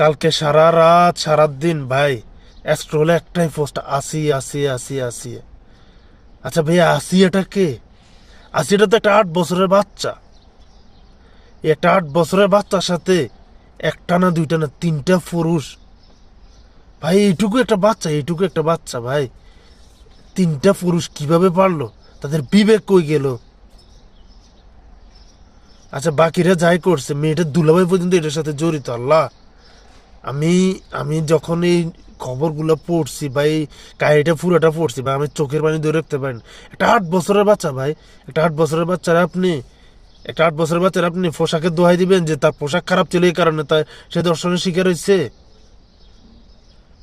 কালকে সারা রাত সারা দিন ভাই স্ক্রোলে একটাই পোস্ট, আসি আসি আসি আসি। আচ্ছা ভাই, আসিয়াটা কে? আসিয়াটা তো একটা 8 বছরের বাচ্চা। এই একটা 8 বছরের বাচ্চার সাথে একটা না দুইটা না তিনটা পুরুষ। ভাই এইটুকু একটা বাচ্চা ভাই, তিনটা পুরুষ কিভাবে পারলো? তাদের বিবেক কই গেল? আচ্ছা বাকিরা যাই করছে, মেয়েটার দুলাভাই পর্যন্ত এটার সাথে জড়িত। আল্লাহ, আমি আমি যখন এই খবরগুলো পড়ছি ভাই, কাহিনীটা পুরোটা পড়ছি ভাই, আমি চোখের পানি ধরে রাখতে পারেন। একটা 8 বছরের বাচ্চা ভাই, একটা 8 বছরের বাচ্চারা আপনি পোশাকের দোহাই দিবেন যে তার পোশাক খারাপ ছিল এই কারণে তাই সে ধর্ষণের শিকার হয়েছে?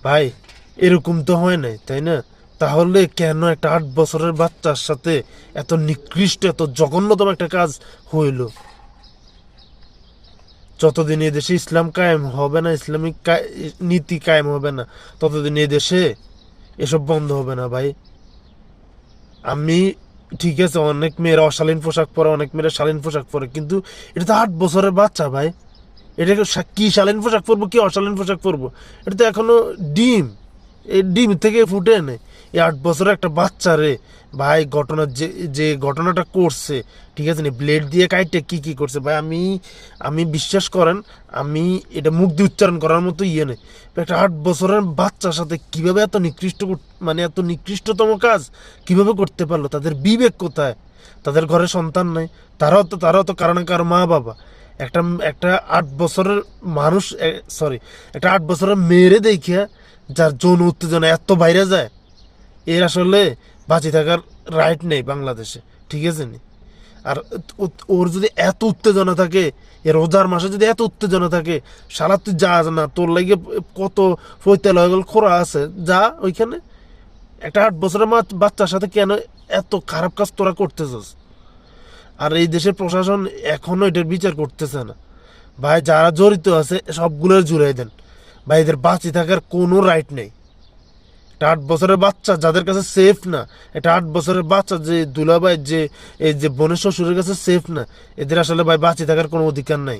ভাই এরকম তো হয় নাই, তাই না? তাহলে কেন একটা 8 বছরের বাচ্চার সাথে এত নিকৃষ্ট এত জঘন্যতম একটা কাজ হইল? যতদিন এই দেশে ইসলাম কায়েম হবে না, ইসলামিক নীতি কায়েম হবে না, ততদিন এই দেশে এসব বন্ধ হবে না ভাই। আমি ঠিক আছে, অনেক মেয়েরা অশালীন পোশাক পরে, অনেক মেয়েরা শালীন পোশাক পরে, কিন্তু এটা তো 8 বছরের বাচ্চা ভাই। এটাকে কি শালীন পোশাক পরবো কি অশালীন পোশাক পরবো? এটা তো এখনো ডিম, এই ডিম থেকে ফুটে নেই। এই 8 বছরের একটা বাচ্চা রে ভাই, ঘটনা যে যে ঘটনাটা করছে, ঠিক আছে নি, ব্লেড দিয়ে কাইটে কি কি করছে ভাই, আমি আমি বিশ্বাস করেন, আমি এটা মুখ দিয়ে উচ্চারণ করার মতো ইয়ে নেই। একটা 8 বছরের বাচ্চার সাথে কিভাবে এত নিকৃষ্ট মানে এত নিকৃষ্টতম কাজ কিভাবে করতে পারলো? তাদের বিবেক কোথায়? তাদের ঘরে সন্তান নাই? তারাও তো কারণে কারো মা বাবা। একটা একটা 8 বছরের মানুষ, সরি, একটা 8 বছরের মেয়েরে দেখিয়া যার যৌন উত্তেজনা এত বাইরে যায়, এর আসলে বাঁচি থাকার রাইট নেই বাংলাদেশে, ঠিক আছে নি? আর ওর যদি এত উত্তেজনা থাকে, এর রোজার মাসে যদি এত উত্তেজনা থাকে, সারা তুই যা না, তোর লাগে কত পৈতালয় খোরা আছে, যা ওইখানে। একটা 8 বছরের বাচ্চার সাথে কেন এত খারাপ কাজ তোরা করতেছস? আর এই দেশের প্রশাসন এখনো এটার বিচার করতেছে না ভাই। যারা জড়িত আছে সবগুলোর জুড়াই দেন ভাই, এদের বাঁচি থাকার কোনো রাইট নেই। একটা 8 বছরের বাচ্চা যাদের কাছে সেফ না, একটা 8 বছরের বাচ্চা যে দুলাভাই যে এই যে বোনের শ্বশুরের কাছে সেফ না, এদের আসলে ভাই বাঁচি থাকার কোনো অধিকার নাই।